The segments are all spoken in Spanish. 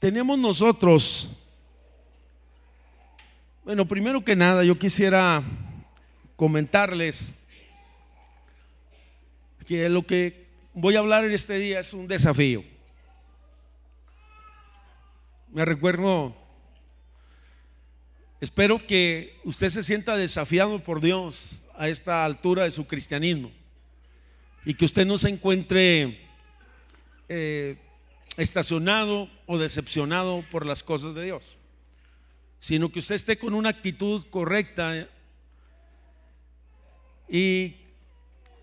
tenemos nosotros? Bueno, primero que nada yo quisiera comentarles que lo que voy a hablar en este día es un desafío. Me recuerdo, espero que usted se sienta desafiado por Dios a esta altura de su cristianismo y que usted no se encuentre estacionado o decepcionado por las cosas de Dios, sino que usted esté con una actitud correcta. Y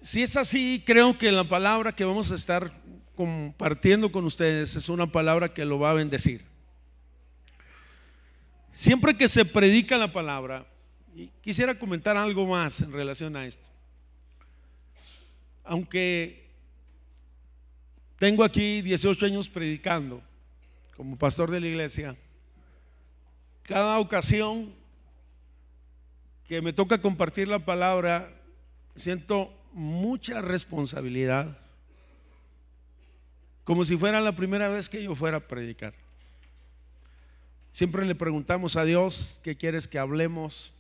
si es así, creo que la palabra que vamos a estar compartiendo con ustedes es una palabra que lo va a bendecir. Siempre que se predica la palabra, y quisiera comentar algo más en relación a esto, aunque tengo aquí 18 años predicando como pastor de la iglesia, cada ocasión que me toca compartir la palabra siento mucha responsabilidad, como si fuera la primera vez que yo fuera a predicar. Siempre le preguntamos a Dios: ¿qué quieres que hablemos?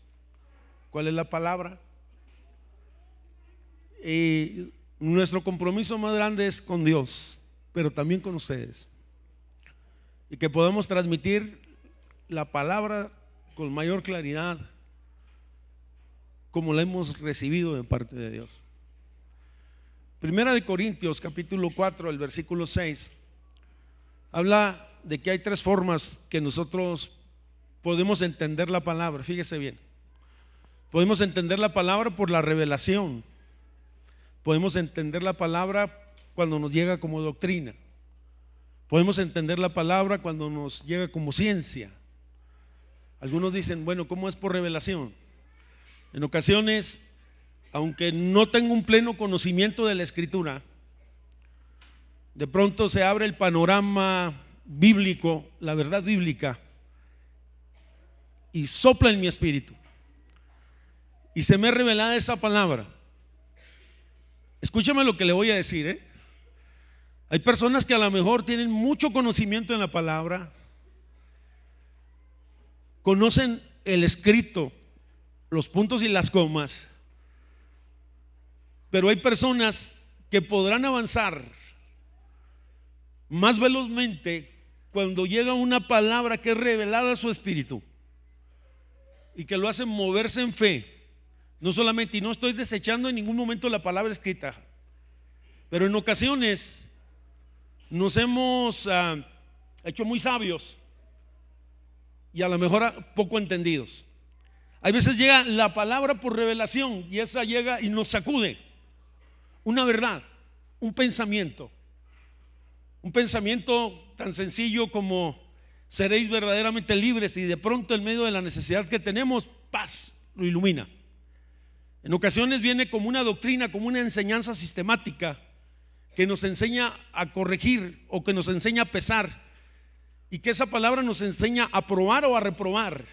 ¿Cuál es la palabra? Y nuestro compromiso más grande es con Dios, pero también con ustedes, y que podamos transmitir la palabra con mayor claridad como la hemos recibido de parte de Dios. Primera de Corintios capítulo 4, el versículo 6 habla de que hay tres formas que nosotros podemos entender la palabra. Fíjese bien, podemos entender la palabra por la revelación, podemos entender la palabra cuando nos llega como doctrina, podemos entender la palabra cuando nos llega como ciencia. Algunos dicen, bueno, ¿cómo es por revelación? En ocasiones, aunque no tengo un pleno conocimiento de la escritura, de pronto se abre el panorama bíblico, la verdad bíblica, y sopla en mi espíritu y se me es revelada esa palabra. Escúchame lo que le voy a decir, Hay personas que a lo mejor tienen mucho conocimiento en la palabra, conocen el escrito, los puntos y las comas, pero hay personas que podrán avanzar más velozmente cuando llega una palabra que es revelada a su espíritu y que lo hace moverse en fe. No solamente, y no estoy desechando en ningún momento la palabra escrita, pero en ocasiones nos hemos hecho muy sabios y a lo mejor poco entendidos. Hay veces llega la palabra por revelación y esa llega y nos sacude una verdad, un pensamiento tan sencillo como: seréis verdaderamente libres, y de pronto en medio de la necesidad que tenemos, paz, lo ilumina. En ocasiones viene como una doctrina, como una enseñanza sistemática que nos enseña a corregir o que nos enseña a pesar, y que esa palabra nos enseña a aprobar o a reprobar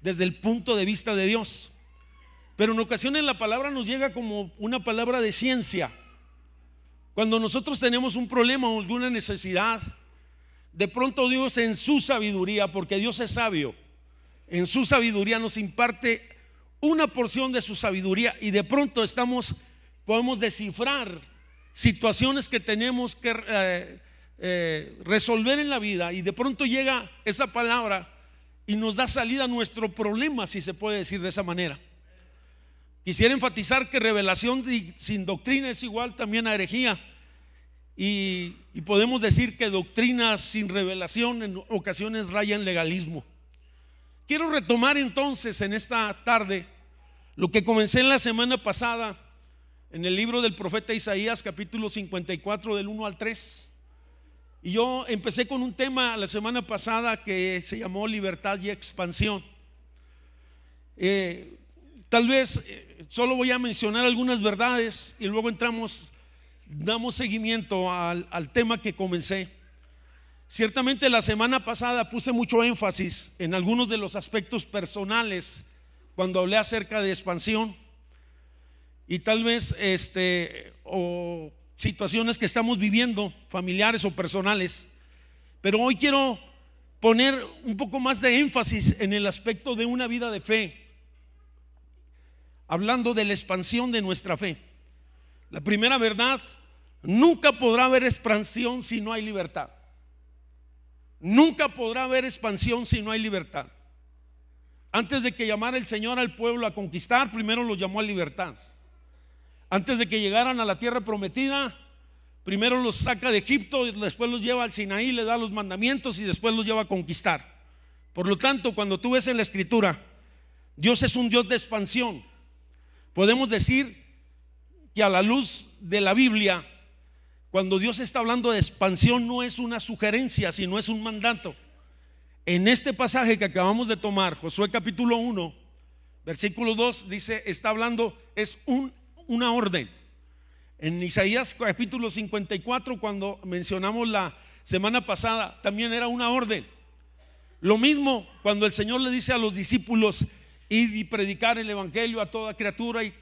desde el punto de vista de Dios. Pero en ocasiones la palabra nos llega como una palabra de ciencia. Cuando nosotros tenemos un problema o alguna necesidad, de pronto Dios, en su sabiduría, porque Dios es sabio, en su sabiduría nos imparte una porción de su sabiduría, y de pronto podemos descifrar situaciones que tenemos que resolver en la vida, y de pronto llega esa palabra y nos da salida a nuestro problema, si se puede decir de esa manera. Quisiera enfatizar que revelación sin doctrina es igual también a herejía, y podemos decir que doctrina sin revelación en ocasiones raya en legalismo. Quiero retomar entonces en esta tarde lo que comencé en la semana pasada en el libro del profeta Isaías, capítulo 54, del 1 al 3. Y yo empecé con un tema la semana pasada que se llamó libertad y expansión. Tal vez solo voy a mencionar algunas verdades y luego damos seguimiento al tema que comencé. Ciertamente la semana pasada puse mucho énfasis en algunos de los aspectos personales cuando hablé acerca de expansión, y tal vez o situaciones que estamos viviendo, familiares o personales. Pero hoy quiero poner un poco más de énfasis en el aspecto de una vida de fe, hablando de la expansión de nuestra fe. La primera verdad: nunca podrá haber expansión si no hay libertad. Nunca podrá haber expansión si no hay libertad. Antes de que llamara el Señor al pueblo a conquistar, primero los llamó a libertad. Antes de que llegaran a la tierra prometida, primero los saca de Egipto, después los lleva al Sinaí, le da los mandamientos y después los lleva a conquistar. Por lo tanto, cuando tú ves en la Escritura, Dios es un Dios de expansión. Podemos decir que a la luz de la Biblia, cuando Dios está hablando de expansión, no es una sugerencia, sino es un mandato. En este pasaje que acabamos de tomar, Josué capítulo 1, versículo 2, dice, está hablando, es una orden. En Isaías capítulo 54, cuando mencionamos la semana pasada, también era una orden. Lo mismo cuando el Señor le dice a los discípulos: id y predicar el evangelio a toda criatura, y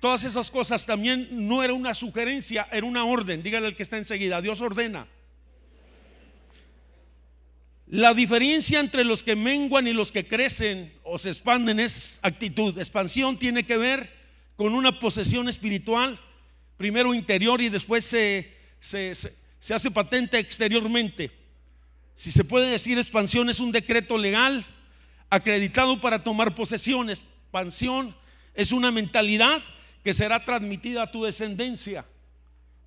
todas esas cosas, también no era una sugerencia, era una orden. Dígale al que está enseguida: Dios ordena. La diferencia entre los que menguan y los que crecen o se expanden es actitud. Expansión tiene que ver con una posesión espiritual, primero interior y después se hace patente exteriormente. Si se puede decir, expansión es un decreto legal acreditado para tomar posesión. Expansión es una mentalidad que será transmitida a tu descendencia.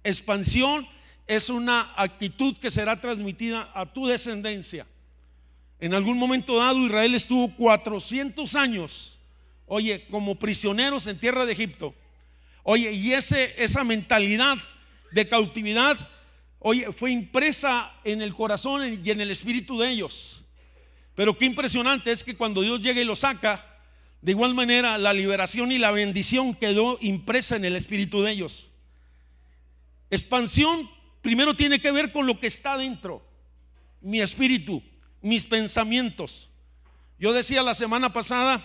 Expansión es una actitud que será transmitida a tu descendencia. En algún momento dado, Israel estuvo 400 años, como prisioneros en tierra de Egipto. Y esa mentalidad de cautividad, fue impresa en el corazón y en el espíritu de ellos. Pero qué impresionante es que cuando Dios llega y lo saca, de igual manera la liberación y la bendición quedó impresa en el espíritu de ellos. Expansión primero tiene que ver con lo que está dentro, mi espíritu, mis pensamientos. Yo decía la semana pasada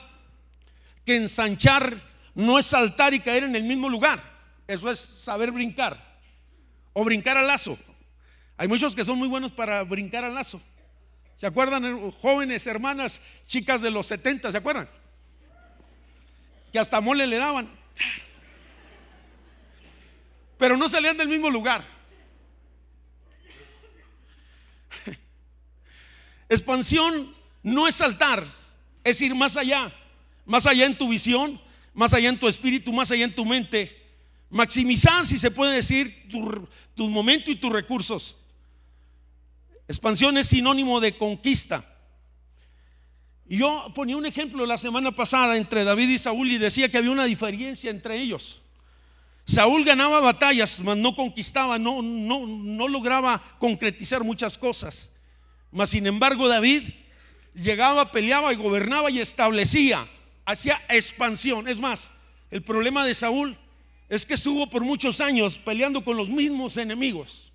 que ensanchar no es saltar y caer en el mismo lugar. Eso es saber brincar o brincar al lazo. Hay muchos que son muy buenos para brincar al lazo. ¿Se acuerdan, jóvenes, hermanas, chicas de los 70? ¿Se acuerdan? Que hasta mole le daban, pero no salían del mismo lugar. Expansión no es saltar, es ir más allá en tu visión, más allá en tu espíritu, más allá en tu mente. Maximizar, si se puede decir, tu momento y tus recursos. Expansión es sinónimo de conquista. Y yo ponía un ejemplo la semana pasada entre David y Saúl y decía que había una diferencia entre ellos. Saúl ganaba batallas, mas no conquistaba, no lograba concretizar muchas cosas. Mas sin embargo David llegaba, peleaba y gobernaba y establecía, hacía expansión. Es más, el problema de Saúl es que estuvo por muchos años peleando con los mismos enemigos.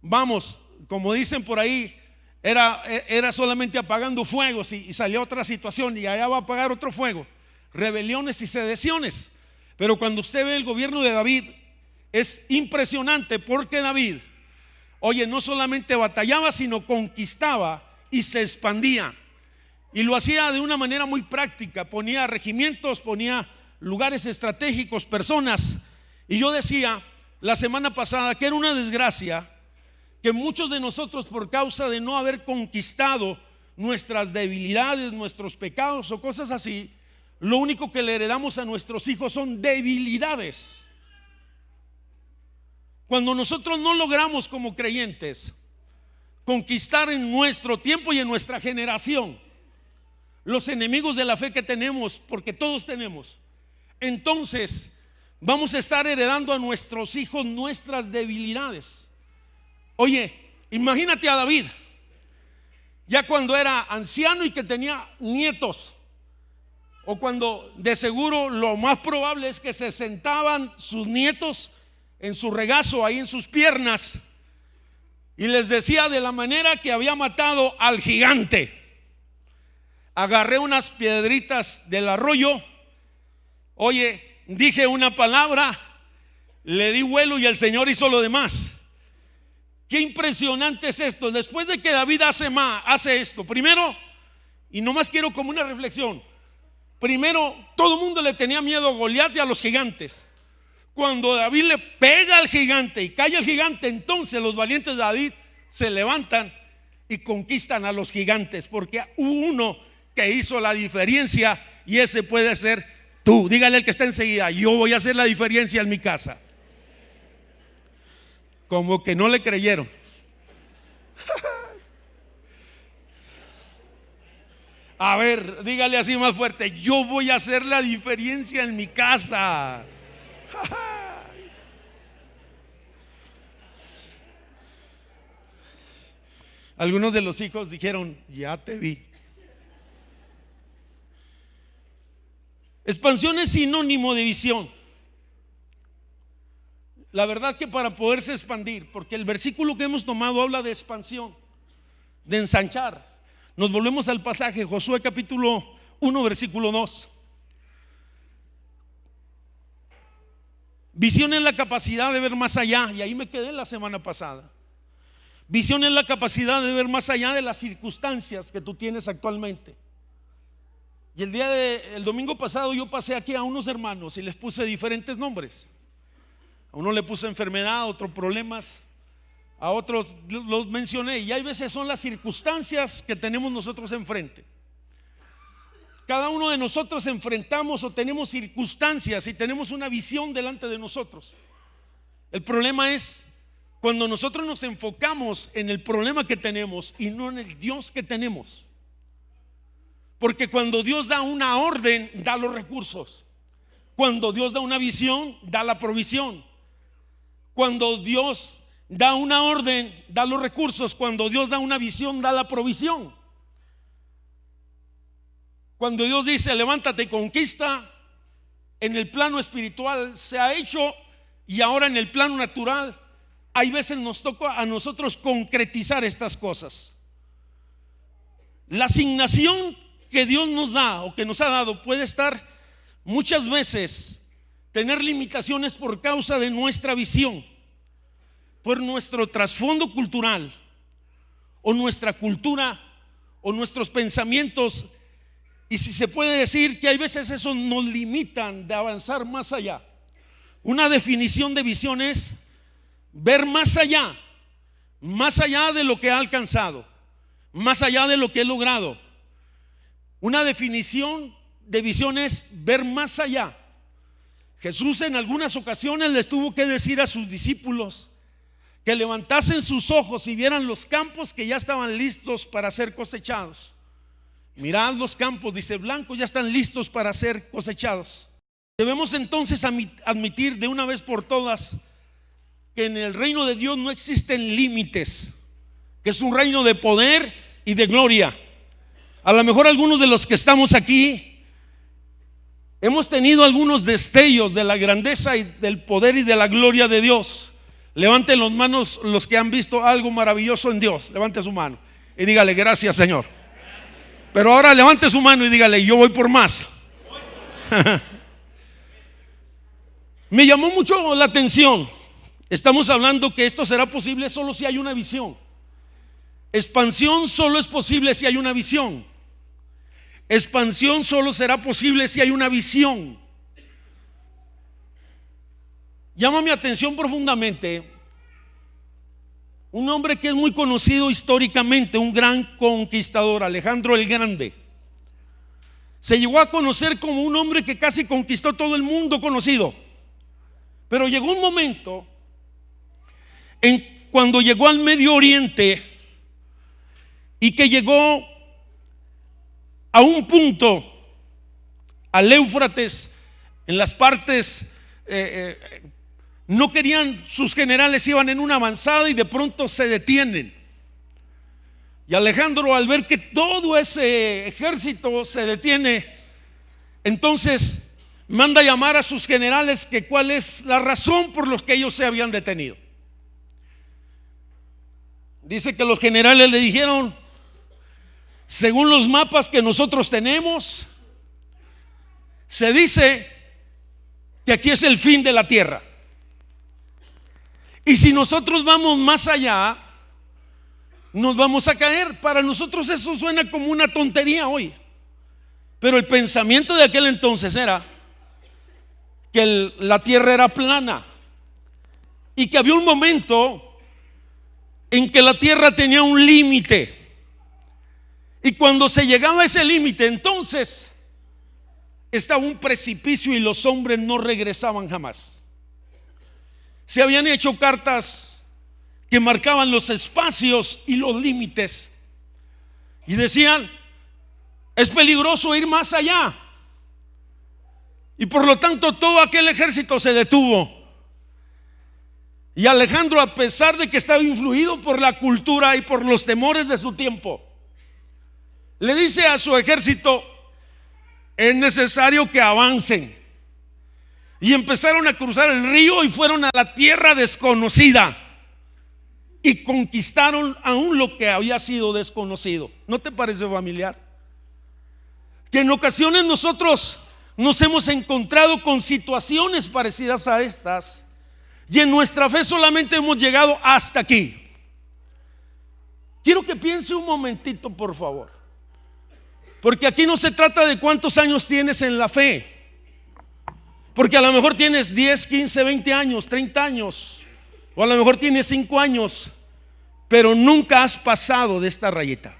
Vamos, como dicen por ahí, era solamente apagando fuegos y salía otra situación y allá va a apagar otro fuego, rebeliones y sediciones. Pero cuando usted ve el gobierno de David, es impresionante, porque David, no solamente batallaba, sino conquistaba y se expandía, y lo hacía de una manera muy práctica. Ponía regimientos, ponía lugares estratégicos, personas. Y yo decía la semana pasada que era una desgracia que muchos de nosotros, por causa de no haber conquistado nuestras debilidades, nuestros pecados o cosas así, lo único que le heredamos a nuestros hijos son debilidades. Cuando nosotros no logramos como creyentes conquistar en nuestro tiempo y en nuestra generación los enemigos de la fe que tenemos, porque todos tenemos, entonces vamos a estar heredando a nuestros hijos nuestras debilidades. Imagínate a David, ya cuando era anciano y que tenía nietos, o cuando de seguro lo más probable es que se sentaban sus nietos en su regazo, ahí en sus piernas, y les decía de la manera que había matado al gigante: agarré unas piedritas del arroyo, dije una palabra, le di vuelo y el Señor hizo lo demás. Qué impresionante es esto. Después de que David hace esto, primero, y nomás quiero como una reflexión. Primero, todo el mundo le tenía miedo a Goliat y a los gigantes. Cuando David le pega al gigante y cae el gigante, entonces los valientes de David se levantan y conquistan a los gigantes, porque hubo uno que hizo la diferencia, y ese puede ser tú. Dígale al que está enseguida: yo voy a hacer la diferencia en mi casa. Como que no le creyeron. A ver, dígale así más fuerte: yo voy a hacer la diferencia en mi casa. Algunos de los hijos dijeron: ya te vi. Expansión es sinónimo de visión. La verdad que para poderse expandir, porque el versículo que hemos tomado habla de expansión, de ensanchar. Nos volvemos al pasaje, Josué capítulo 1 versículo 2. Visión es la capacidad de ver más allá, y ahí me quedé la semana pasada. Visión es la capacidad de ver más allá de las circunstancias que tú tienes actualmente. Y el domingo pasado yo pasé aquí a unos hermanos y les puse diferentes nombres. A uno le puse enfermedad, a otros problemas, a otros los mencioné. Y hay veces son las circunstancias que tenemos nosotros enfrente. Cada uno de nosotros enfrentamos o tenemos circunstancias y tenemos una visión delante de nosotros. El problema es cuando nosotros nos enfocamos en el problema que tenemos y no en el Dios que tenemos. Porque cuando Dios da una orden, da los recursos. Cuando Dios da una visión, da la provisión. Cuando Dios da una orden, da los recursos. Cuando Dios da una visión, da la provisión. Cuando Dios dice: levántate y conquista, en el plano espiritual se ha hecho, y ahora en el plano natural hay veces nos toca a nosotros concretizar estas cosas. La asignación que Dios nos da o que nos ha dado puede estar muchas veces, tener limitaciones por causa de nuestra visión, por nuestro trasfondo cultural o nuestra cultura o nuestros pensamientos. Y si se puede decir que hay veces eso nos limitan de avanzar más allá. Una definición de visión es ver más allá de lo que ha alcanzado, más allá de lo que he logrado. Una definición de visión es ver más allá. Jesús en algunas ocasiones les tuvo que decir a sus discípulos que levantasen sus ojos y vieran los campos que ya estaban listos para ser cosechados. Mirad los campos, dice, blancos, ya están listos para ser cosechados. Debemos entonces admitir de una vez por todas que en el reino de Dios no existen límites, que es un reino de poder y de gloria. A lo mejor algunos de los que estamos aquí hemos tenido algunos destellos de la grandeza y del poder y de la gloria de Dios. Levanten las manos los que han visto algo maravilloso en Dios. Levante su mano y dígale: gracias, Señor. Pero ahora levante su mano y dígale: yo voy por más. Me llamó mucho la atención. Estamos hablando que esto será posible solo si hay una visión. Expansión solo es posible si hay una visión. Expansión solo será posible si hay una visión. Llama mi atención profundamente un hombre que es muy conocido históricamente, un gran conquistador, Alejandro el Grande. Se llegó a conocer como un hombre que casi conquistó todo el mundo conocido. Pero llegó un momento cuando llegó al Medio Oriente y que llegó a un punto, al Éufrates, en las partes no querían, sus generales iban en una avanzada y de pronto se detienen. Y Alejandro, al ver que todo ese ejército se detiene, entonces manda llamar a sus generales que cuál es la razón por la que ellos se habían detenido. Dice que los generales le dijeron: según los mapas que nosotros tenemos, se dice que aquí es el fin de la tierra. Y si nosotros vamos más allá, nos vamos a caer. Para nosotros eso suena como una tontería hoy, pero el pensamiento de aquel entonces era que la tierra era plana y que había un momento en que la tierra tenía un límite, y cuando se llegaba a ese límite, entonces estaba un precipicio y los hombres no regresaban jamás. Se habían hecho cartas que marcaban los espacios y los límites y decían: es peligroso ir más allá. Y por lo tanto todo aquel ejército se detuvo. Y Alejandro, a pesar de que estaba influido por la cultura y por los temores de su tiempo, le dice a su ejército: es necesario que avancen. Y empezaron a cruzar el río y fueron a la tierra desconocida y conquistaron aún lo que había sido desconocido. ¿No te parece familiar? Que en ocasiones nosotros nos hemos encontrado con situaciones parecidas a estas, y en nuestra fe solamente hemos llegado hasta aquí. Quiero que piense un momentito, por favor, porque aquí no se trata de cuántos años tienes en la fe, porque a lo mejor tienes 10, 15, 20 años, 30 años, o a lo mejor tienes 5 años, pero nunca has pasado de esta rayita.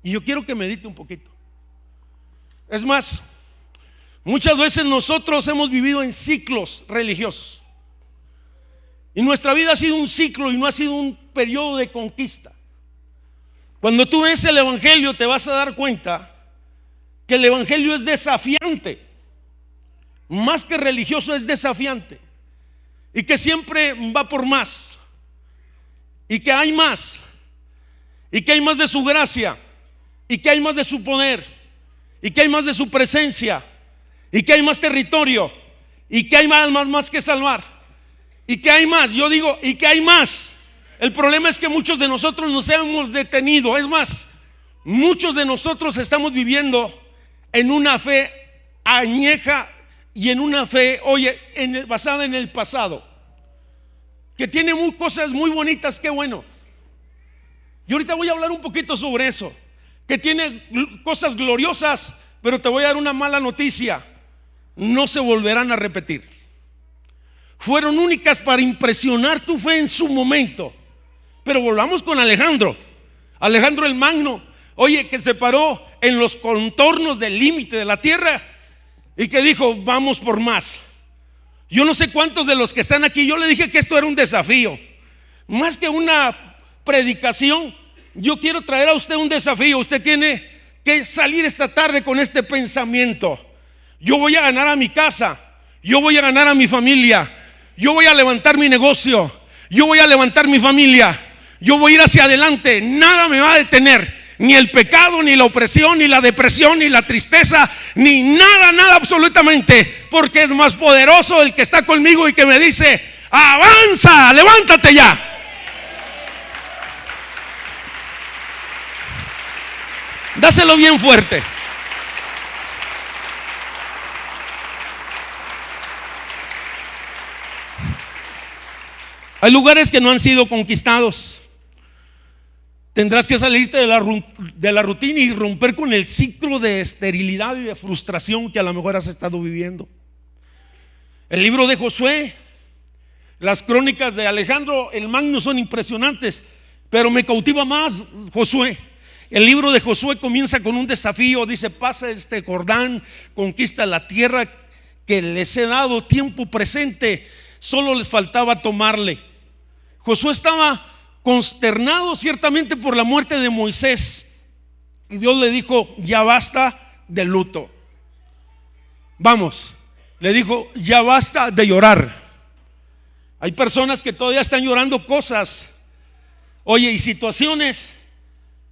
Y yo quiero que medite un poquito. Es más, muchas veces nosotros hemos vivido en ciclos religiosos, y nuestra vida ha sido un ciclo y no ha sido un periodo de conquista. Cuando tú ves el evangelio, te vas a dar cuenta que el evangelio es desafiante, más que religioso, es desafiante, y que siempre va por más, y que hay más, y que hay más de su gracia, y que hay más de su poder, y que hay más de su presencia, y que hay más territorio, y que hay almas más que salvar, y que hay más. Yo digo, y que hay más. El problema es que muchos de nosotros nos hemos detenido. Es más, muchos de nosotros estamos viviendo en una fe añeja y en una fe, oye, basada en el pasado, que tiene cosas muy bonitas, qué bueno. Y ahorita voy a hablar un poquito sobre eso, que tiene cosas gloriosas, pero te voy a dar una mala noticia: no se volverán a repetir. Fueron únicas para impresionar tu fe en su momento. Pero volvamos con Alejandro el Magno, oye, que se paró en los contornos del límite de la tierra y que dijo: vamos por más. Yo no sé cuántos de los que están aquí, yo le dije que esto era un desafío, más que una predicación. Yo quiero traer a usted un desafío. Usted tiene que salir esta tarde con este pensamiento: yo voy a ganar a mi casa, yo voy a ganar a mi familia, yo voy a levantar mi negocio, yo voy a levantar mi familia, yo voy a ir hacia adelante. Nada me va a detener, ni el pecado, ni la opresión, ni la depresión, ni la tristeza, ni nada, nada absolutamente, porque es más poderoso el que está conmigo y que me dice: avanza, levántate ya. Dáselo bien fuerte. Hay lugares que no han sido conquistados. Tendrás que salirte de la rutina y romper con el ciclo de esterilidad y de frustración que a lo mejor has estado viviendo. El libro de Josué, las crónicas de Alejandro el Magno son impresionantes, pero me cautiva más Josué. El libro de Josué comienza con un desafío. Dice: pasa este Jordán, conquista la tierra que les he dado, tiempo presente, solo les faltaba tomarle. Josué estaba consternado ciertamente por la muerte de Moisés, y Dios le dijo: ya basta de luto. Vamos, le dijo: ya basta de llorar. Hay personas que todavía están llorando cosas, oye, y situaciones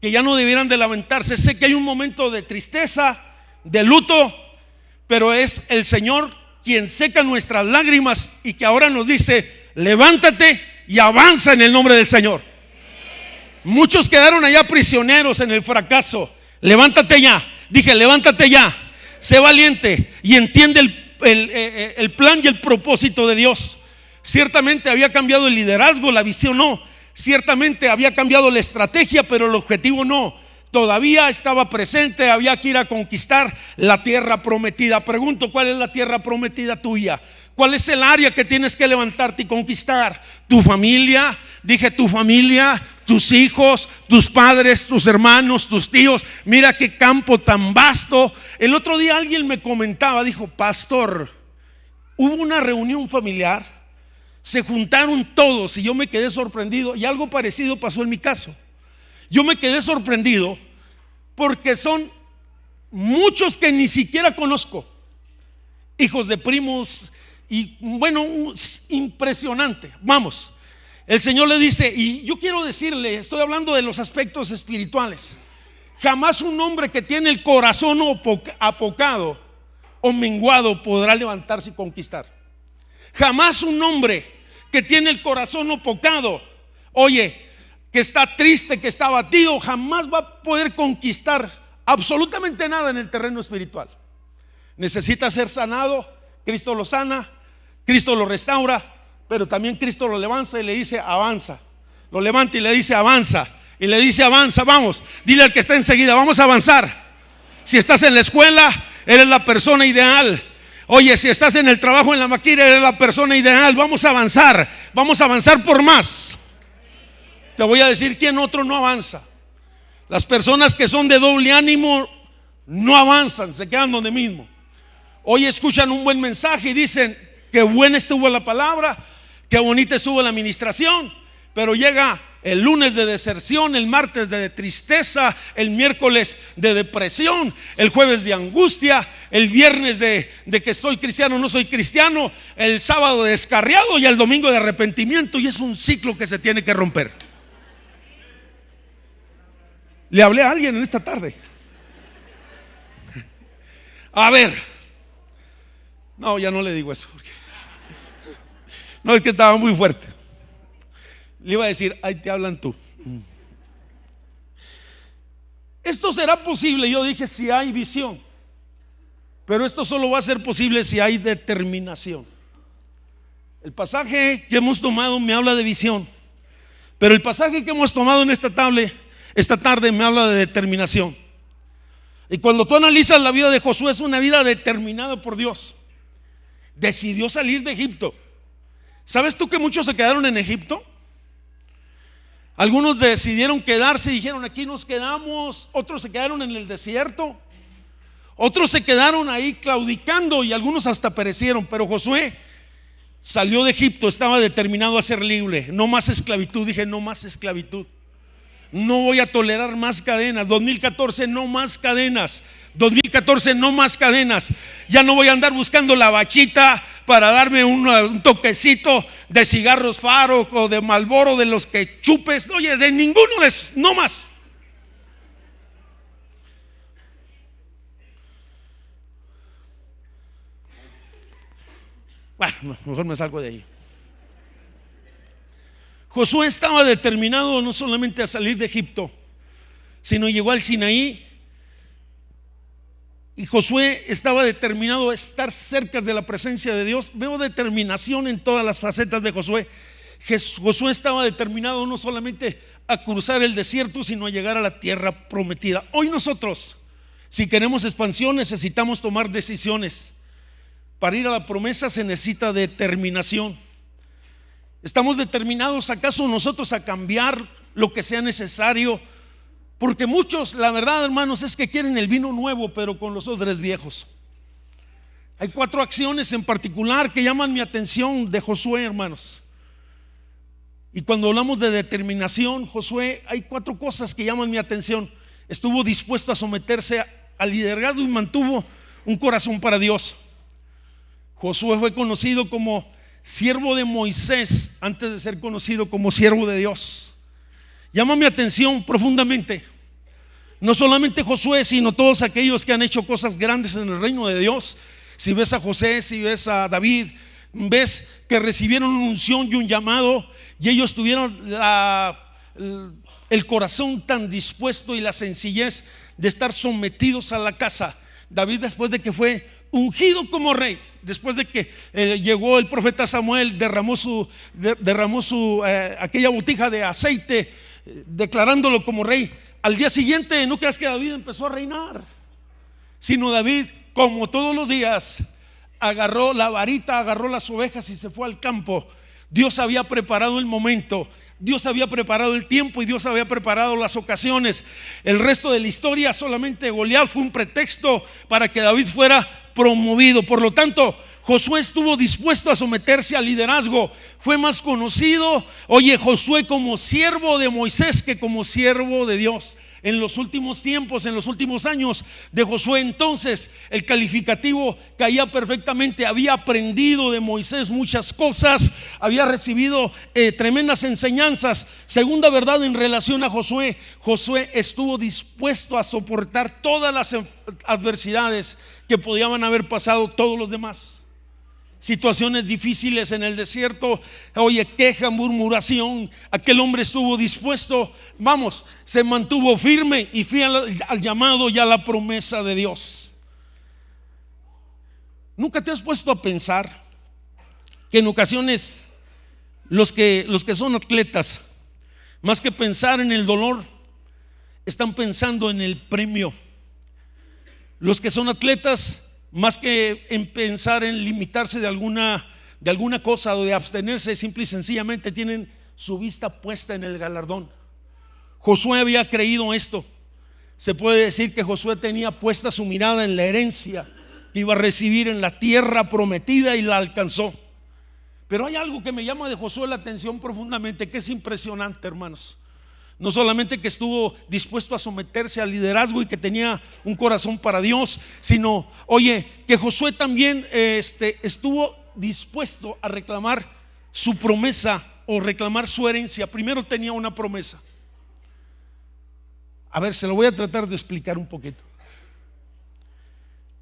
que ya no debieran de lamentarse. Sé que hay un momento de tristeza, de luto, pero es el Señor quien seca nuestras lágrimas y que ahora nos dice: levántate y avanza en el nombre del Señor. Muchos quedaron allá prisioneros en el fracaso. Levántate ya. Dije: levántate ya, sé valiente y entiende el plan y el propósito de Dios. Ciertamente había cambiado el liderazgo, la visión no. Ciertamente había cambiado la estrategia, pero el objetivo no. Todavía estaba presente, había que ir a conquistar la tierra prometida. Pregunto, ¿cuál es la tierra prometida tuya? ¿Cuál es el área que tienes que levantarte y conquistar? ¿Tu familia? Dije tu familia, tus hijos, tus padres, tus hermanos, tus tíos. Mira qué campo tan vasto. El otro día alguien me comentaba, dijo: pastor, hubo una reunión familiar, se juntaron todos y yo me quedé sorprendido. Y algo parecido pasó en mi caso. Yo me quedé sorprendido porque son muchos que ni siquiera conozco, hijos de primos. Y bueno, impresionante. Vamos, el Señor le dice, y yo quiero decirle, estoy hablando de los aspectos espirituales. Jamás un hombre que tiene el corazón apocado o menguado podrá levantarse y conquistar. Jamás un hombre que tiene el corazón apocado, oye, que está triste, que está abatido, jamás va a poder conquistar absolutamente nada en el terreno espiritual. Necesita ser sanado. Cristo lo sana, Cristo lo restaura, pero también Cristo lo levanta y le dice avanza. Lo levanta y le dice avanza. Y le dice avanza, vamos. Dile al que está enseguida, vamos a avanzar. Si estás en la escuela, eres la persona ideal. Oye, si estás en el trabajo, en la maquinaria, eres la persona ideal. Vamos a avanzar por más. Te voy a decir quién otro no avanza. Las personas que son de doble ánimo no avanzan, se quedan donde mismo. Hoy escuchan un buen mensaje y dicen: qué buena estuvo la palabra, qué bonita estuvo la administración. Pero llega el lunes de deserción, el martes de tristeza, el miércoles de depresión, el jueves de angustia, el viernes de que soy cristiano o no soy cristiano, el sábado de descarriado y el domingo de arrepentimiento. Y es un ciclo que se tiene que romper. Le hablé a alguien en esta tarde. A ver. No, ya no le digo eso porque... No, es que estaba muy fuerte. Le iba a decir: ahí te hablan tú. Esto será posible, yo dije, si hay visión. Pero esto solo va a ser posible si hay determinación. El pasaje que hemos tomado me habla de visión, pero el pasaje que hemos tomado en esta tarde me habla de determinación. Y cuando tú analizas la vida de Josué, es una vida determinada por Dios. Decidió salir de Egipto. ¿Sabes tú que muchos se quedaron en Egipto? Algunos decidieron quedarse y dijeron: aquí nos quedamos. Otros se quedaron en el desierto. Otros se quedaron ahí claudicando y algunos hasta perecieron. Pero Josué salió de Egipto, estaba determinado a ser libre. No más esclavitud. Dije: no más esclavitud. No voy a tolerar más cadenas. 2014, no más cadenas. 2014, no más cadenas. Ya no voy a andar buscando la bachita para darme un toquecito de cigarros Faro o de Marlboro, de los que chupes. Oye, de ninguno de esos, no más. Bueno, mejor me salgo de ahí. Josué estaba determinado no solamente a salir de Egipto, sino llegó al Sinaí. Y Josué estaba determinado a estar cerca de la presencia de Dios. Veo determinación en todas las facetas de Josué. Josué estaba determinado no solamente a cruzar el desierto, sino a llegar a la tierra prometida. Hoy nosotros, si queremos expansión, necesitamos tomar decisiones. Para ir a la promesa se necesita determinación. ¿Estamos determinados acaso nosotros a cambiar lo que sea necesario? Porque muchos, la verdad, hermanos, es que quieren el vino nuevo, pero con los odres viejos. Hay 4 acciones en particular que llaman mi atención de Josué, hermanos. Y cuando hablamos de determinación, Josué, hay 4 cosas que llaman mi atención. Estuvo dispuesto a someterse al liderazgo y mantuvo un corazón para Dios. Josué fue conocido como siervo de Moisés antes de ser conocido como siervo de Dios. Llama mi atención profundamente. No solamente Josué, sino todos aquellos que han hecho cosas grandes en el reino de Dios. Si ves a José, si ves a David, ves que recibieron una unción y un llamado, y ellos tuvieron el corazón tan dispuesto y la sencillez de estar sometidos a la casa. David, después de que fue ungido como rey, después de que llegó el profeta Samuel, derramó aquella botija de aceite, declarándolo como rey. Al día siguiente, no creas que David empezó a reinar, sino David, como todos los días, agarró la varita, agarró las ovejas y se fue al campo. Dios había preparado el momento, Dios había preparado el tiempo y Dios había preparado las ocasiones. El resto de la historia, solamente Goliat fue un pretexto para que David fuera promovido. Por lo tanto, Josué estuvo dispuesto a someterse al liderazgo. Fue más conocido, Josué, como siervo de Moisés que como siervo de Dios. En los últimos tiempos, en los últimos años de Josué, entonces el calificativo caía perfectamente. Había aprendido de Moisés muchas cosas, había recibido tremendas enseñanzas. Segunda verdad en relación a Josué: Josué estuvo dispuesto a soportar todas las adversidades que podían haber pasado todos los demás. Situaciones difíciles en el desierto, queja, murmuración. Aquel hombre estuvo dispuesto, se mantuvo firme y fiel al llamado y a la promesa de Dios. ¿Nunca te has puesto a pensar que en ocasiones los que son atletas, más que pensar en el dolor, están pensando en el premio? Los que son atletas, más que en pensar en limitarse de alguna cosa o de abstenerse, simple y sencillamente tienen su vista puesta en el galardón. Josué había creído esto. Se puede decir que Josué tenía puesta su mirada en la herencia que iba a recibir en la tierra prometida y la alcanzó. Pero hay algo que me llama de Josué la atención profundamente, que es impresionante, hermanos. No solamente que estuvo dispuesto a someterse al liderazgo y que tenía un corazón para Dios, sino, que Josué también estuvo dispuesto a reclamar su promesa o reclamar su herencia. Primero tenía una promesa. A ver, se lo voy a tratar de explicar un poquito.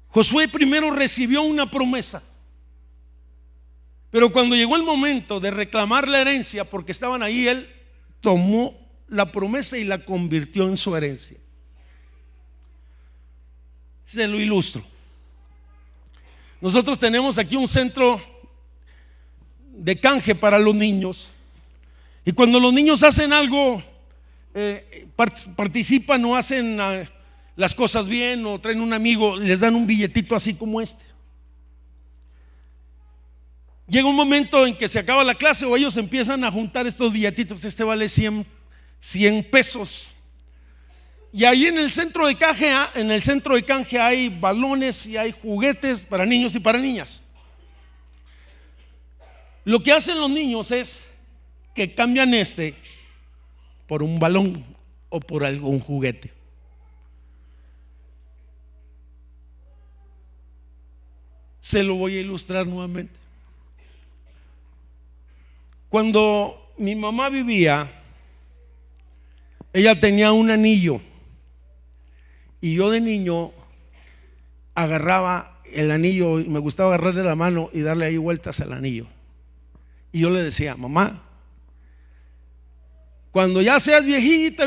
Josué primero recibió una promesa, pero cuando llegó el momento de reclamar la herencia, porque estaban ahí, él tomó la promesa y la convirtió en su herencia. Se lo ilustro. Nosotros tenemos aquí un centro de canje para los niños, y cuando los niños hacen algo, participan o hacen las cosas bien o traen un amigo, les dan un billetito así como este. Llega un momento en que se acaba la clase o ellos empiezan a juntar estos billetitos. Este vale 100 pesos. Y ahí en el centro de canje hay balones y hay juguetes para niños y para niñas. Lo que hacen los niños es que cambian por un balón o por algún juguete. Se lo voy a ilustrar nuevamente. Cuando mi mamá vivía, ella tenía un anillo y yo de niño agarraba el anillo y me gustaba agarrarle la mano y darle ahí vueltas al anillo. Y yo le decía: mamá, cuando ya seas viejita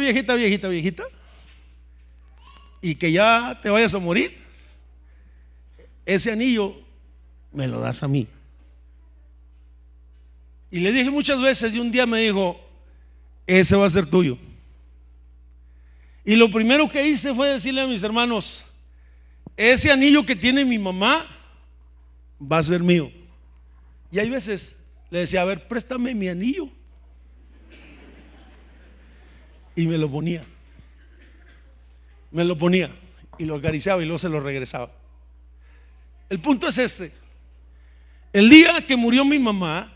y que ya te vayas a morir, ese anillo me lo das a mí. Y le dije muchas veces, y un día me dijo: ese va a ser tuyo. Y lo primero que hice fue decirle a mis hermanos: ese anillo que tiene mi mamá va a ser mío. Y hay veces le decía: a ver, préstame mi anillo. Y me lo ponía y lo acariciaba y luego se lo regresaba. El punto es este: el día que murió mi mamá,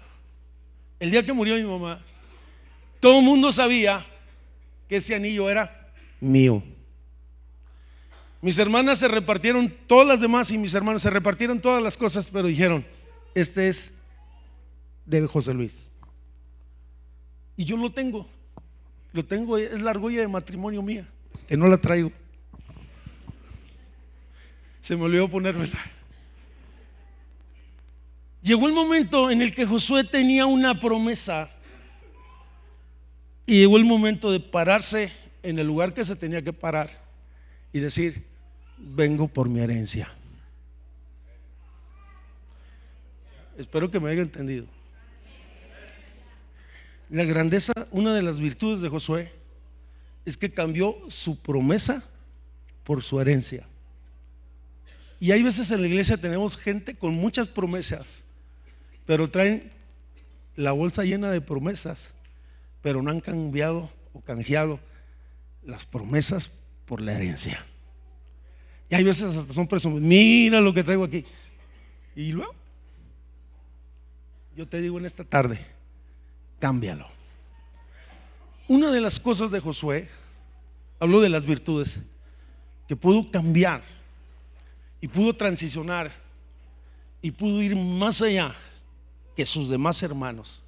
todo el mundo sabía que ese anillo era mío. Mis hermanas se repartieron, todas las demás y mis hermanos se repartieron todas las cosas, pero dijeron: este es de José Luis. Y yo lo tengo, es la argolla de matrimonio mía, que no la traigo. Se me olvidó ponérmela. Llegó el momento en el que Josué tenía una promesa y llegó el momento de pararse en el lugar que se tenía que parar y decir: vengo por mi herencia. Espero que me haya entendido. La grandeza, una de las virtudes de Josué es que cambió su promesa por su herencia. Y hay veces en la iglesia tenemos gente con muchas promesas, pero traen la bolsa llena de promesas, pero no han cambiado o canjeado las promesas por la herencia. Y hay veces hasta son presumidos. Mira lo que traigo aquí. Y luego, yo te digo en esta tarde, cámbialo. Una de las cosas de Josué, hablo de las virtudes, que pudo cambiar y pudo transicionar y pudo ir más allá que sus demás hermanos.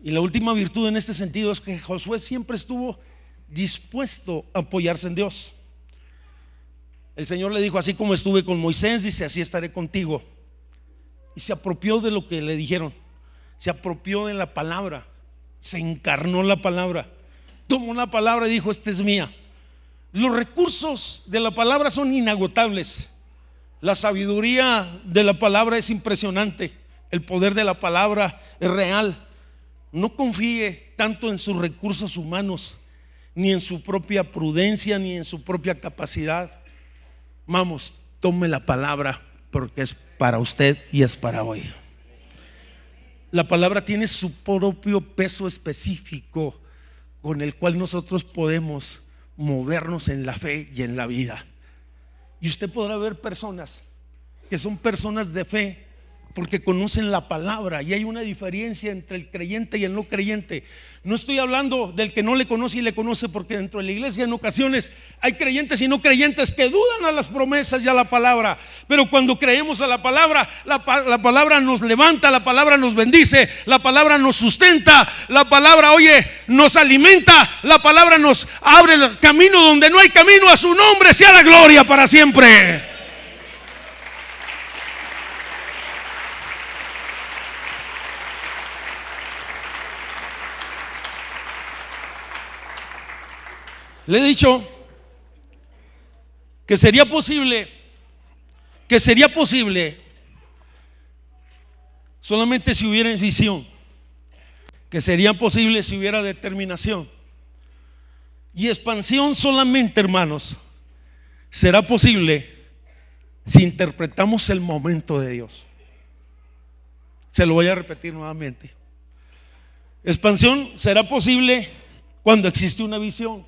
Y la última virtud en este sentido es que Josué siempre estuvo dispuesto a apoyarse en Dios. El Señor le dijo: así como estuve con Moisés, dice, así estaré contigo. Y se apropió de lo que le dijeron, se apropió de la palabra, se encarnó la palabra, tomó la palabra y dijo: esta es mía. Los recursos de la palabra son inagotables. La sabiduría de la palabra es impresionante. El poder de la palabra es real. No confíe tanto en sus recursos humanos, ni en su propia prudencia, ni en su propia capacidad. Vamos, tome la palabra, porque es para usted y es para hoy. La palabra tiene su propio peso específico con el cual nosotros podemos movernos en la fe y en la vida. Y usted podrá ver personas que son personas de fe porque conocen la palabra, y hay una diferencia entre el creyente y el no creyente. No estoy hablando del que no le conoce y le conoce, porque dentro de la iglesia en ocasiones hay creyentes y no creyentes que dudan a las promesas y a la palabra. Pero cuando creemos a la palabra, la palabra nos levanta, la palabra nos bendice, la palabra nos sustenta, la palabra, oye, nos alimenta, la palabra nos abre el camino donde no hay camino. A su nombre sea la gloria para siempre. Le he dicho que sería posible solamente si hubiera visión, que sería posible si hubiera determinación, y expansión solamente, hermanos, será posible si interpretamos el momento de Dios. Se lo voy a repetir nuevamente. Expansión será posible cuando existe una visión.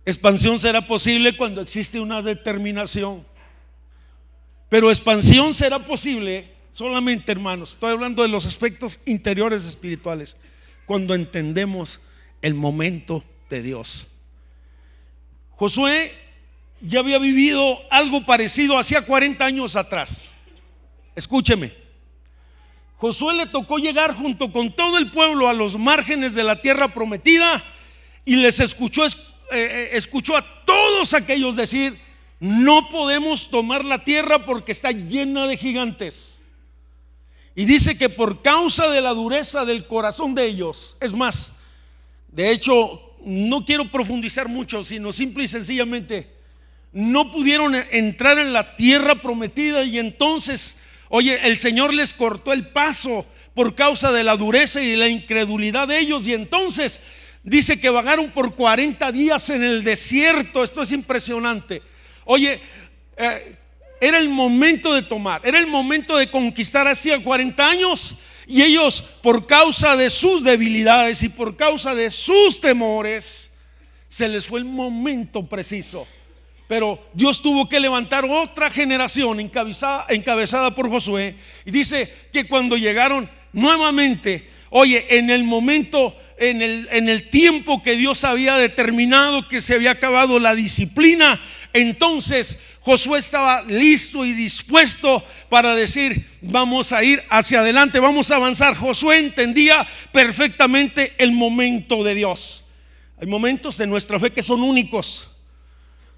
Expansión será posible cuando existe una determinación. Pero expansión será posible solamente, hermanos, estoy hablando de los aspectos interiores espirituales, cuando entendemos el momento de Dios. Josué ya había vivido algo parecido hacía 40 años atrás. Escúcheme. Josué le tocó llegar junto con todo el pueblo a los márgenes de la tierra prometida, y les escuchó a todos aquellos decir: no podemos tomar la tierra porque está llena de gigantes. Y dice que por causa de la dureza del corazón de ellos, es más, de hecho, no quiero profundizar mucho, sino simple y sencillamente no pudieron entrar en la tierra prometida. Y entonces, oye, el Señor les cortó el paso por causa de la dureza y de la incredulidad de ellos. Y entonces dice que vagaron por 40 días en el desierto. Esto es impresionante. Oye, era el momento de tomar, era el momento de conquistar hacía 40 años, y ellos, por causa de sus debilidades y por causa de sus temores, se les fue el momento preciso. Pero Dios tuvo que levantar otra generación encabezada por Josué. Y dice que cuando llegaron nuevamente, oye, en el momento, en el tiempo que Dios había determinado, que se había acabado la disciplina, entonces Josué estaba listo y dispuesto para decir: vamos a ir hacia adelante, vamos a avanzar. Josué entendía perfectamente el momento de Dios. Hay momentos en nuestra fe que son únicos.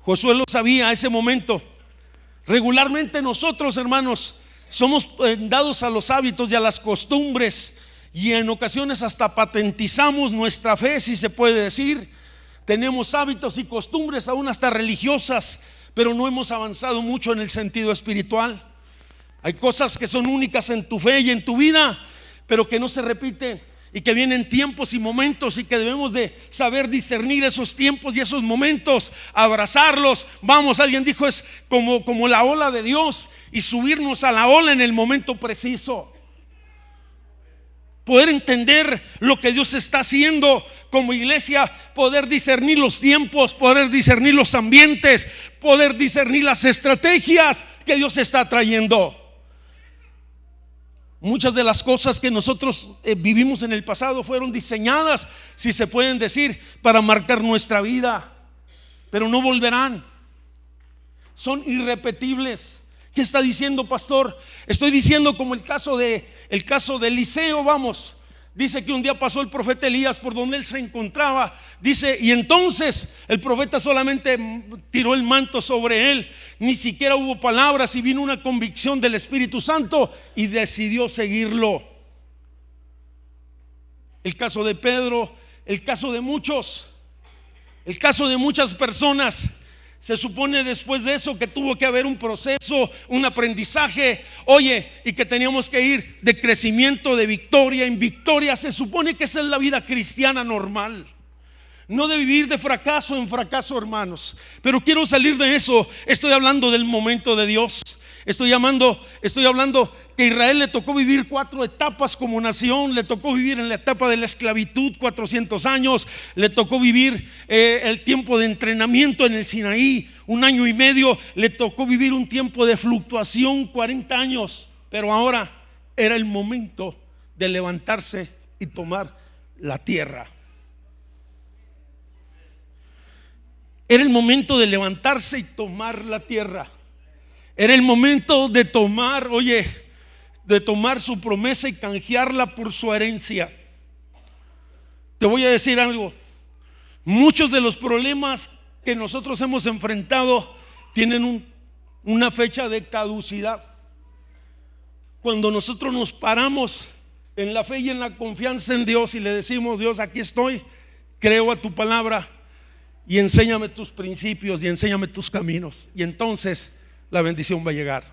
Josué lo sabía, ese momento. Regularmente nosotros, hermanos, somos dados a los hábitos y a las costumbres, y en ocasiones hasta patentizamos nuestra fe, si se puede decir. Tenemos hábitos y costumbres aún hasta religiosas, pero no hemos avanzado mucho en el sentido espiritual. Hay cosas que son únicas en tu fe y en tu vida, pero que no se repiten, y que vienen tiempos y momentos, y que debemos de saber discernir esos tiempos y esos momentos, abrazarlos. Vamos, alguien dijo, es como la ola de Dios, y subirnos a la ola en el momento preciso. Poder entender lo que Dios está haciendo como iglesia, poder discernir los tiempos, poder discernir los ambientes, poder discernir las estrategias que Dios está trayendo. Muchas de las cosas que nosotros vivimos en el pasado fueron diseñadas, si se pueden decir, para marcar nuestra vida, pero no volverán. Son irrepetibles. ¿Qué está diciendo, pastor? Estoy diciendo como el caso de Eliseo. Vamos, dice que un día pasó el profeta Elías por donde él se encontraba. Dice, y entonces el profeta solamente tiró el manto sobre él, ni siquiera hubo palabras, y vino una convicción del Espíritu Santo y decidió seguirlo. El caso de Pedro, el caso de muchos, el caso de muchas personas. Se supone después de eso que tuvo que haber un proceso, un aprendizaje, oye, y que teníamos que ir de crecimiento, de victoria en victoria. Se supone que esa es la vida cristiana normal, no de vivir de fracaso en fracaso, hermanos. Pero quiero salir de eso. Estoy hablando del momento de Dios. Estoy hablando que a Israel le tocó vivir 4 etapas como nación. Le tocó vivir en la etapa de la esclavitud 400 años. Le tocó vivir el tiempo de entrenamiento en el Sinaí, 1 año y medio. Le tocó vivir un tiempo de fluctuación, 40 años. Pero ahora era el momento de levantarse y tomar la tierra. Era el momento de levantarse y tomar la tierra. Era el momento de tomar, oye, de tomar su promesa y canjearla por su herencia. Te voy a decir algo. Muchos de los problemas que nosotros hemos enfrentado tienen una fecha de caducidad. Cuando nosotros nos paramos en la fe y en la confianza en Dios y le decimos: Dios, aquí estoy, creo a tu palabra y enséñame tus principios y enséñame tus caminos, y entonces la bendición va a llegar.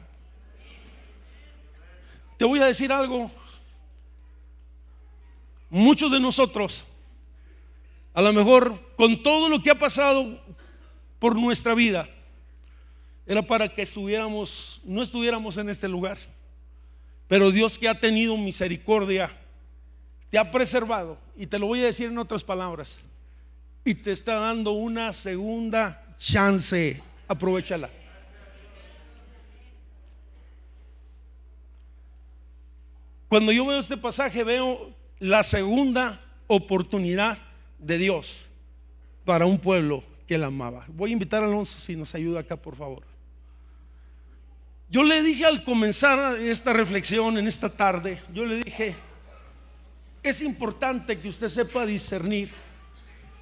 Te voy a decir algo. Muchos de nosotros, a lo mejor con todo lo que ha pasado por nuestra vida, era para que no estuviéramos en este lugar. Pero Dios, que ha tenido misericordia, te ha preservado, y te lo voy a decir en otras palabras, y te está dando una segunda chance. Aprovechala. Cuando yo veo este pasaje, veo la segunda oportunidad de Dios para un pueblo que Él amaba. Voy a invitar a Alonso si nos ayuda acá, por favor. Yo le dije al comenzar esta reflexión en esta tarde, yo le dije: es importante que usted sepa discernir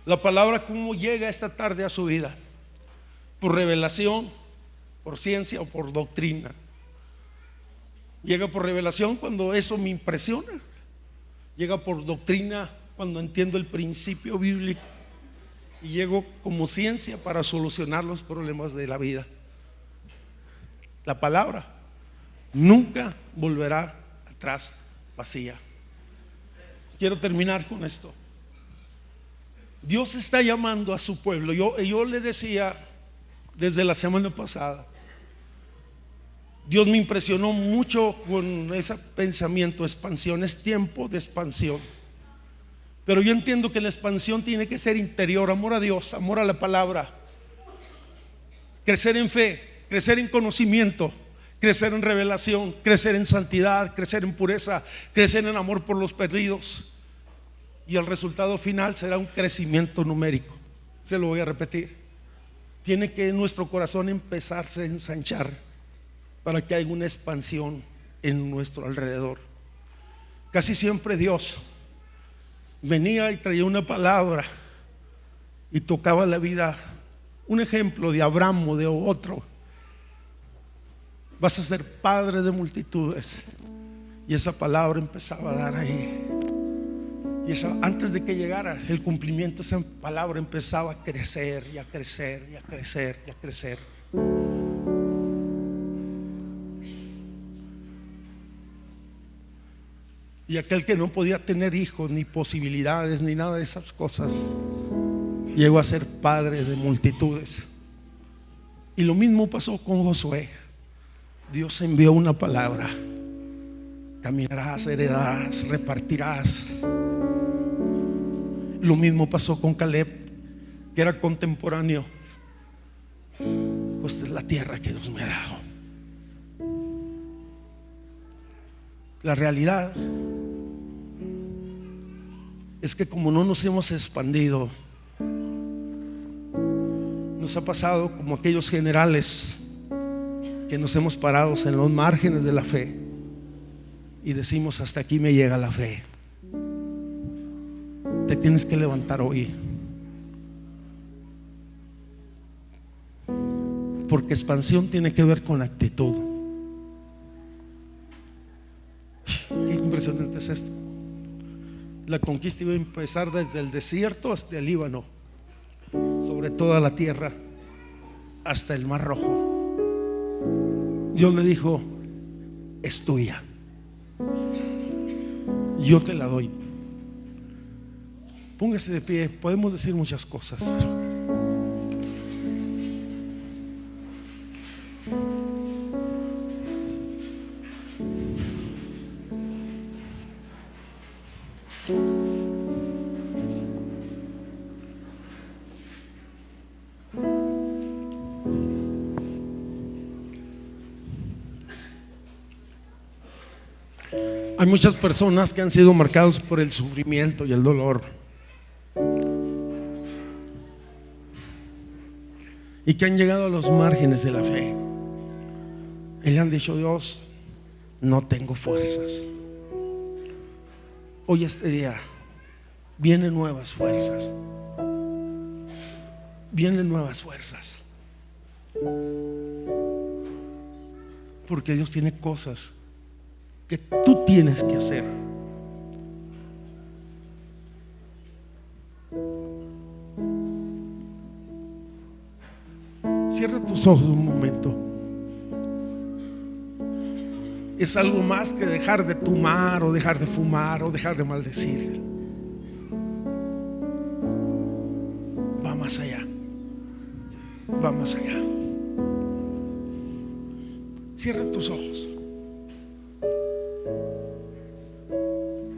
la palabra cómo llega esta tarde a su vida, por revelación, por ciencia o por doctrina. Llega por revelación cuando eso me impresiona. Llega por doctrina cuando entiendo el principio bíblico. Y llego como ciencia para solucionar los problemas de la vida. La palabra nunca volverá atrás vacía. Quiero terminar con esto. Dios está llamando a su pueblo. Yo le decía desde la semana pasada, Dios me impresionó mucho con ese pensamiento: expansión, es tiempo de expansión. Pero yo entiendo que la expansión tiene que ser interior, amor a Dios, amor a la palabra, crecer en fe, crecer en conocimiento, crecer en revelación, crecer en santidad, crecer en pureza, crecer en amor por los perdidos. Y el resultado final será un crecimiento numérico. Se lo voy a repetir. Tiene que nuestro corazón empezarse a ensanchar para que haya una expansión en nuestro alrededor. Casi siempre Dios venía y traía una palabra y tocaba la vida. Un ejemplo de Abraham o de otro: vas a ser padre de multitudes. Y esa palabra empezaba a dar ahí. Y antes de que llegara el cumplimiento, esa palabra empezaba a crecer y a crecer y a crecer y a crecer. Y aquel que no podía tener hijos, ni posibilidades, ni nada de esas cosas, llegó a ser padre de multitudes. Y lo mismo pasó con Josué. Dios envió una palabra: caminarás, heredarás, repartirás. Lo mismo pasó con Caleb, que era contemporáneo. Pues esta es la tierra que Dios me ha dado. La realidad es que como no nos hemos expandido, nos ha pasado como aquellos generales que nos hemos parado en los márgenes de la fe y decimos: hasta aquí me llega la fe. Te tienes que levantar hoy, porque expansión tiene que ver con actitud. Qué impresionante es esto. La conquista iba a empezar desde el desierto hasta el Líbano, sobre toda la tierra hasta el Mar Rojo. Dios le dijo: es tuya, yo te la doy. Póngase de pie, podemos decir muchas cosas, hay muchas personas que han sido marcados por el sufrimiento y el dolor, y que han llegado a los márgenes de la fe y le han dicho: Dios, no tengo fuerzas. Hoy, este día, vienen nuevas fuerzas. Vienen nuevas fuerzas, porque Dios tiene cosas que tú tienes que hacer. Cierra tus ojos un momento. Es algo más que dejar de tomar o dejar de fumar o dejar de maldecir. Va más allá. Va más allá. Cierra tus ojos.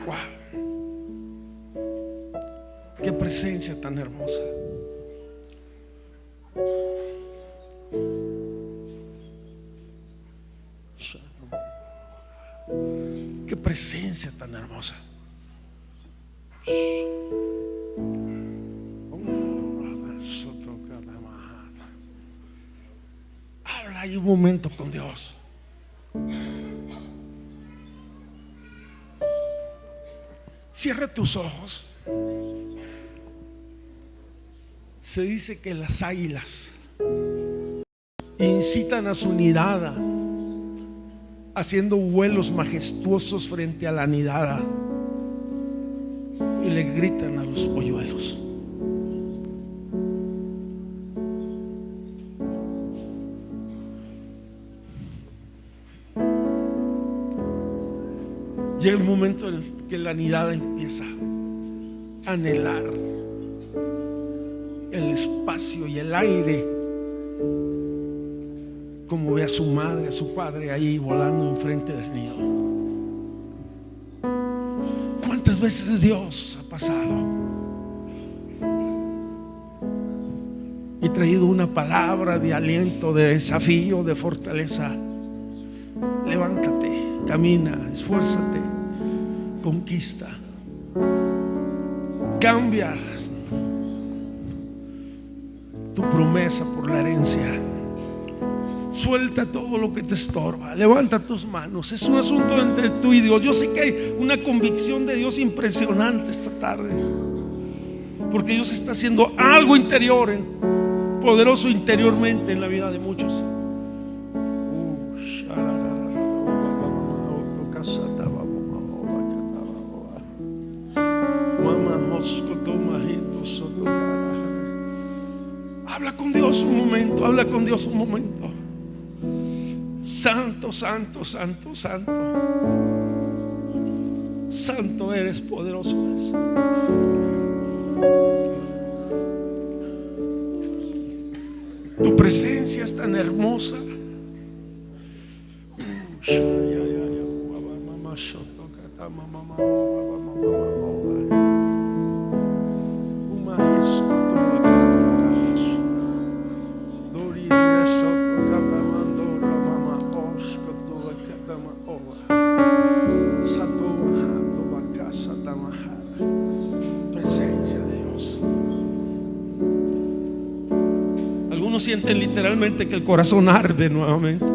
Wow. Qué presencia tan hermosa. Qué presencia tan hermosa. Habla ahí un momento con Dios. Cierra tus ojos. Se dice que las águilas incitan a su nidada, haciendo vuelos majestuosos frente a la nidada, y le gritan a los polluelos. Llega el momento en que la nidada empieza a anhelar el espacio y el aire, como ve a su madre, a su padre ahí volando enfrente del nido. ¿Cuántas veces Dios ha pasado y traído una palabra de aliento, de desafío, de fortaleza? Levántate, camina, esfuérzate, conquista, cambia tu promesa por la herencia. Suelta todo lo que te estorba. Levanta tus manos. Es un asunto entre tú y Dios. Yo sé que hay una convicción de Dios impresionante esta tarde, porque Dios está haciendo algo interior, poderoso interiormente en la vida de muchos. Habla con Dios un momento. Habla con Dios un momento. Santo, santo, santo, santo. santo eres, poderoso eres. Tu presencia es tan hermosa. Presencia de Dios. Algunos sienten literalmente que el corazón arde nuevamente.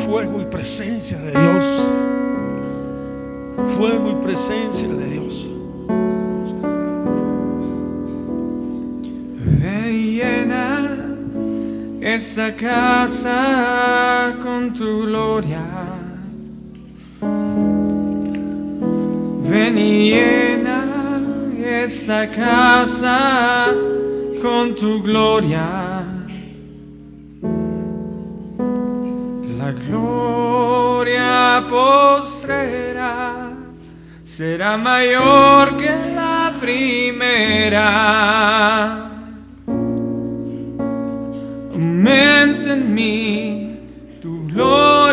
Fuego y presencia de Dios. Fuego y presencia de Dios. Ven y llena esta casa con tu gloria. Ven y llena esta casa con tu gloria. La gloria postrera será mayor que la primera. Aumenta en mí tu gloria.